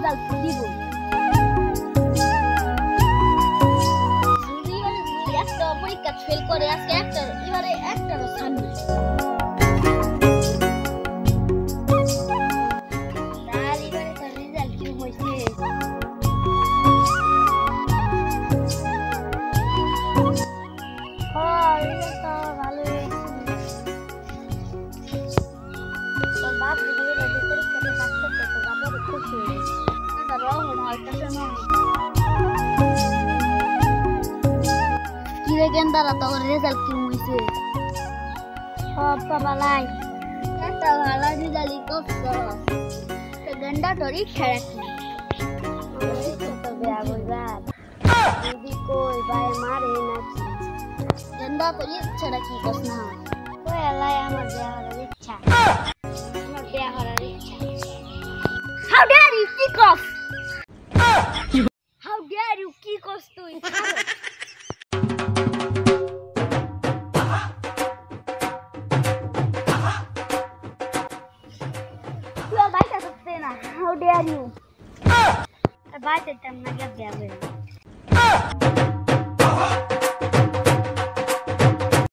Result দিব একটা পরীক্ষা ফেল করে আজকে একটা এবারে একটারও সামনে কিরে গেন্দারা তোর রেজাল্ট কি হইছে সব বালাই একটা ভালো রেজাল্ট করছো তো গন্ডা তোরই খেলাকি তো বেয়া বুঝা দিদি কই ভাই মারে নাকি গন্ডা তোর ইচ্ছাটা কি করছ না কই আলাই আমার বেয়া হওয়ার ইচ্ছা আমার বেয়া হওয়ার ইচ্ছা How dare you kick off? How dare you kick off তুই How dare you? Bye, Tata. I'm not going to be able to.